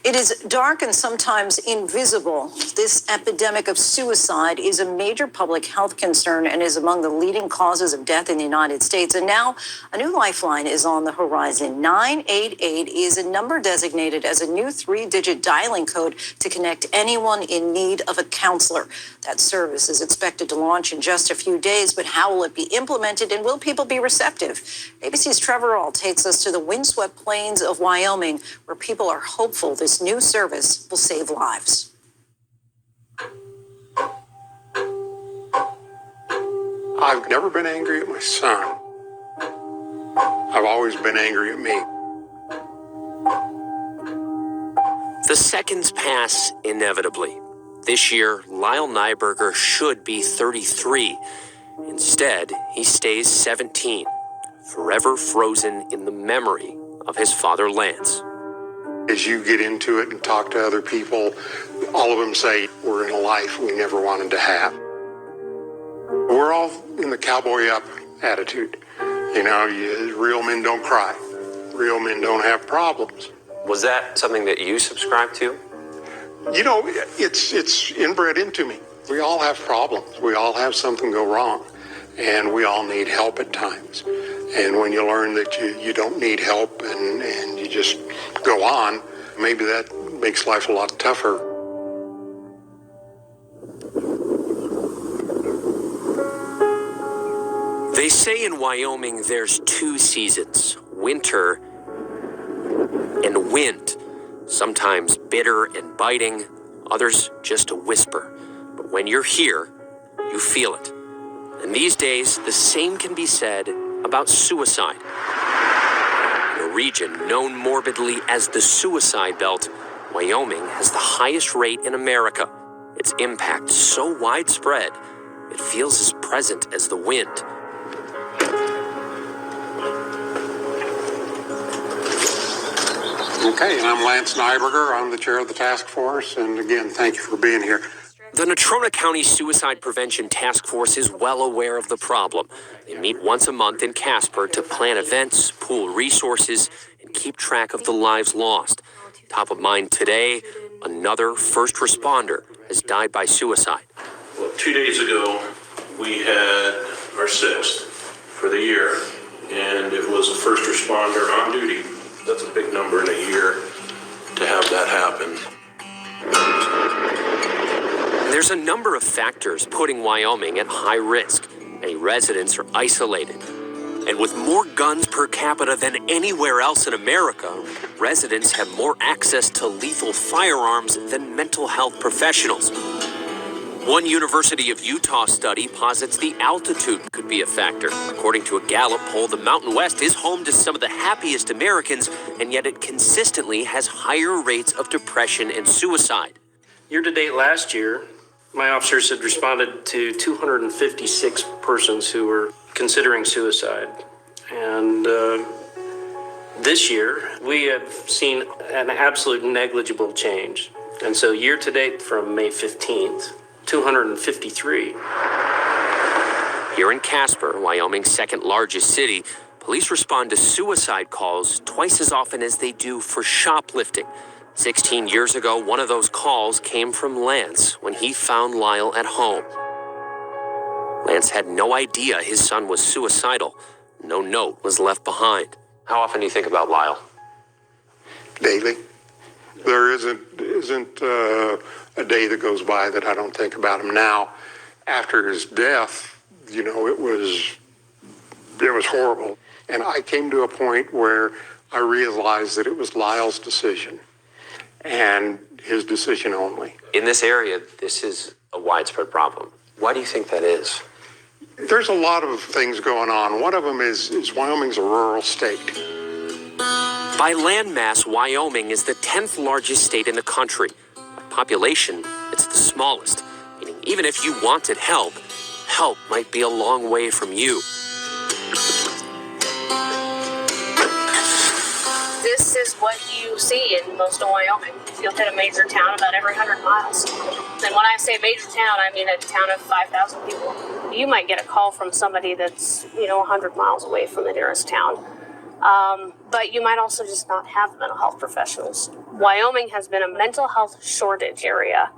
It is dark and sometimes invisible. This epidemic of suicide is a major public health concern and is among the leading causes of death in the United States. And now a new lifeline is on the horizon. 988 is a number designated as a new 3-digit dialing code to connect anyone in need of a counselor. That service is expected to launch in just a few days, but how will it be implemented and will people be receptive? ABC's Trevor Ault takes us to the windswept plains of Wyoming, where people are hopeful this new service will save lives. I've never been angry at my son. I've always been angry at me. The seconds pass inevitably. This year, Lyle Nyberger should be 33. Instead, he stays 17, forever frozen in the memory of his father, Lance. As you get into it and talk to other people, all of them say, we're in a life we never wanted to have. We're all in the cowboy up attitude. You know, real men don't cry. Real men don't have problems. Was that something that you subscribed to? You know, it's inbred into me. We all have problems. We all have something go wrong. And we all need help at times. And when you learn that you don't need help and you just go on, maybe that makes life a lot tougher. They say in Wyoming there's 2 seasons, winter and wind. Sometimes bitter and biting, others just a whisper. But when you're here, you feel it. And these days, the same can be said about suicide. In a region known morbidly as the Suicide Belt, Wyoming has the highest rate in America. Its impact so widespread, it feels as present as the wind. Okay, and I'm Lance Nyberger. I'm the chair of the task force. And again, thank you for being here. The Natrona County Suicide Prevention Task Force is well aware of the problem. They meet once a month in Casper to plan events, pool resources, and keep track of the lives lost. Top of mind today, another first responder has died by suicide. Well, 2 days ago, we had our 6th for the year, and it was a first responder on duty. That's a big number in a year to have that happen. There's a number of factors putting Wyoming at high risk. Many residents are isolated. And with more guns per capita than anywhere else in America, residents have more access to lethal firearms than mental health professionals. One University of Utah study posits the altitude could be a factor. According to a Gallup poll, the Mountain West is home to some of the happiest Americans, and yet it consistently has higher rates of depression and suicide. Year to date last year, my officers had responded to 256 persons who were considering suicide. And this year, we have seen an absolute negligible change. And so year to date from May 15th, 253. Here in Casper, Wyoming's second largest city, police respond to suicide calls twice as often as they do for shoplifting. 16 years ago, one of those calls came from Lance when he found Lyle at home. Lance had no idea his son was suicidal. No note was left behind. How often do you think about Lyle? Daily. There isn't a day that goes by that I don't think about him now. After his death, you know, it was horrible. And I came to a point where I realized that it was Lyle's decision and his decision only. In this area, this is a widespread problem. Why do you think that is? There's a lot of things going on. One of them is Wyoming's a rural state. By landmass, Wyoming is the 10th largest state in the country. By population, it's the smallest, meaning even if you wanted help, help might be a long way from you. This is what you see in most of Wyoming. You'll hit a major town about every 100 miles. And when I say major town, I mean a town of 5,000 people. You might get a call from somebody that's, 100 miles away from the nearest town. But you might also just not have mental health professionals. Wyoming has been a mental health shortage area,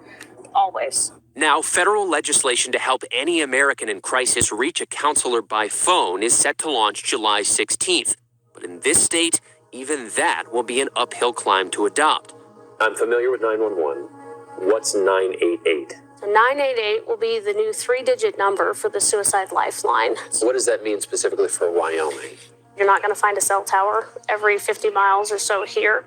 always. Now, federal legislation to help any American in crisis reach a counselor by phone is set to launch July 16th. But in this state, even that will be an uphill climb to adopt. I'm familiar with 911. What's 988? So 988 will be the new 3-digit number for the suicide lifeline. What does that mean specifically for Wyoming? You're not going to find a cell tower every 50 miles or so here.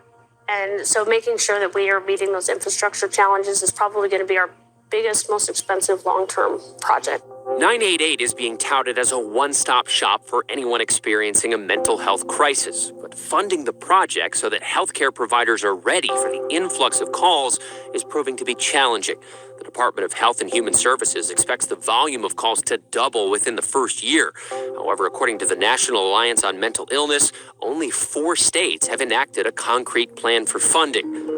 And so making sure that we are meeting those infrastructure challenges is probably going to be our biggest, most expensive long-term project. 988 is being touted as a one-stop shop for anyone experiencing a mental health crisis. But funding the project so that healthcare providers are ready for the influx of calls is proving to be challenging. The Department of Health and Human Services expects the volume of calls to double within the first year. However, according to the National Alliance on Mental Illness, only 4 states have enacted a concrete plan for funding.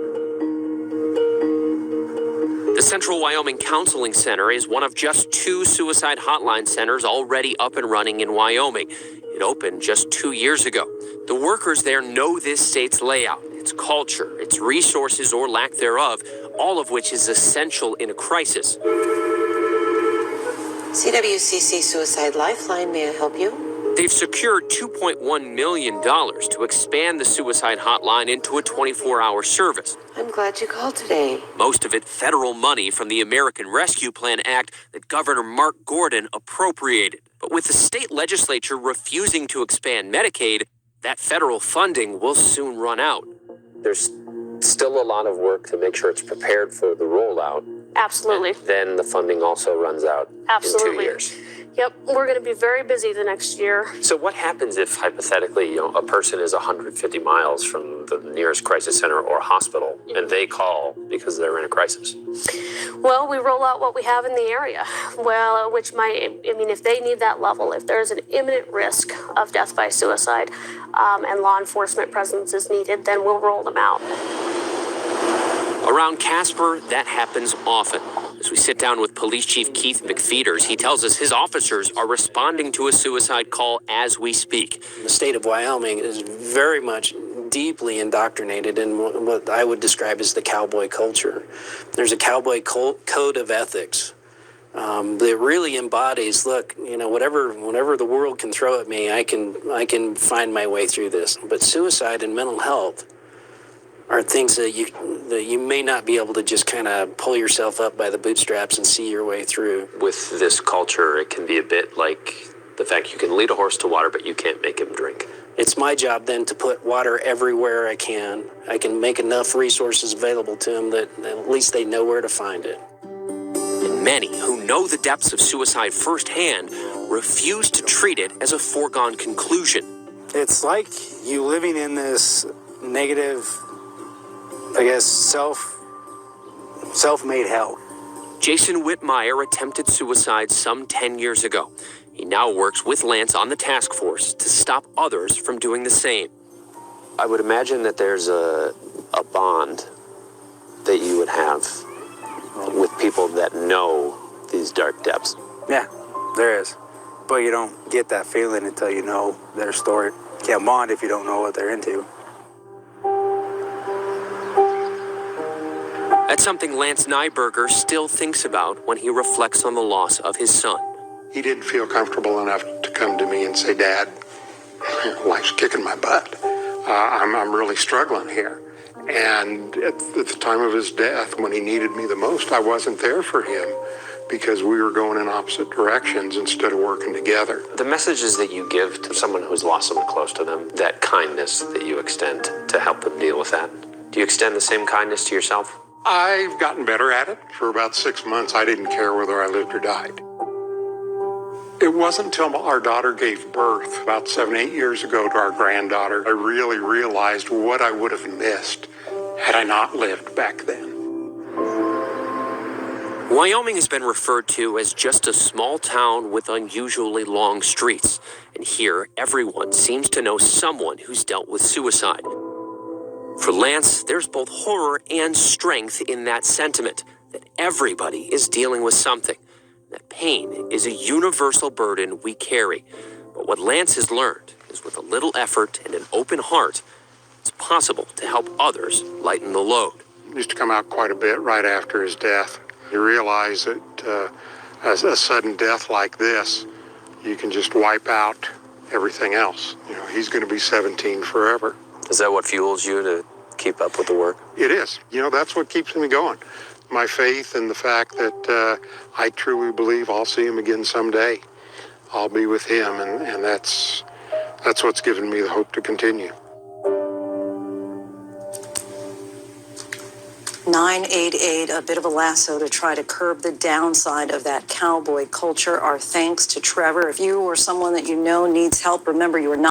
The Central Wyoming Counseling Center is one of just 2 suicide hotline centers already up and running in Wyoming. It opened just 2 years ago. The workers there know this state's layout, its culture, its resources or lack thereof, all of which is essential in a crisis. CWCC Suicide Lifeline, may I help you? They've secured $2.1 million to expand the suicide hotline into a 24-hour service. I'm glad you called today. Most of it federal money from the American Rescue Plan Act that Governor Mark Gordon appropriated. But with the state legislature refusing to expand Medicaid, that federal funding will soon run out. There's still a lot of work to make sure it's prepared for the rollout. Absolutely. And then the funding also runs out Absolutely. in 2 years. Yep, we're going to be very busy the next year. So what happens if, hypothetically, a person is 150 miles from the nearest crisis center or hospital, and they call because they're in a crisis? Well, we roll out what we have in the area. Well, which might, if they need that level, if there's an imminent risk of death by suicide and law enforcement presence is needed, then we'll roll them out. Around Casper, that happens often. As we sit down with Police Chief Keith McFeeters, he tells us his officers are responding to a suicide call as we speak. The state of Wyoming is very much deeply indoctrinated in what I would describe as the cowboy culture. There's a cowboy code of ethics that really embodies, look, whatever the world can throw at me, I can find my way through this. But suicide and mental health are things that you may not be able to just kind of pull yourself up by the bootstraps and see your way through. With this culture, it can be a bit like the fact you can lead a horse to water, but you can't make him drink. It's my job then to put water everywhere I can. I can make enough resources available to them that at least they know where to find it. And many who know the depths of suicide firsthand refuse to treat it as a foregone conclusion. It's like you living in this negative, self-made hell. Jason Whitmire attempted suicide some 10 years ago. He now works with Lance on the task force to stop others from doing the same. I would imagine that there's a bond that you would have with people that know these dark depths. Yeah, there is. But you don't get that feeling until you know their story. You can't bond if you don't know what they're into. That's something Lance Nyberger still thinks about when he reflects on the loss of his son. He didn't feel comfortable enough to come to me and say, Dad, life's kicking my butt. I'm really struggling here. And at the time of his death, when he needed me the most, I wasn't there for him because we were going in opposite directions instead of working together. The messages that you give to someone who's lost someone close to them, that kindness that you extend to help them deal with that, do you extend the same kindness to yourself? I've gotten better at it. For about 6 months, I didn't care whether I lived or died. It wasn't until our daughter gave birth about 7, 8 years ago to our granddaughter, I really realized what I would have missed had I not lived back then. Wyoming has been referred to as just a small town with unusually long streets. And here, everyone seems to know someone who's dealt with suicide. For Lance, there's both horror and strength in that sentiment, that everybody is dealing with something. That pain is a universal burden we carry. But what Lance has learned is knows with a little effort and an open heart, it's possible to help others lighten the load. Used to come out quite a bit right after his death. You realize that a sudden death like this, you can just wipe out everything else. You know, he's going to be 17 forever. Is that what fuels you to keep up with the work? It is. You know, that's what keeps me going. My faith and the fact that I truly believe I'll see him again someday. I'll be with him, and that's what's given me the hope to continue. 988, a bit of a lasso to try to curb the downside of that cowboy culture. Our thanks to Trevor. If you or someone that you know needs help, remember you are not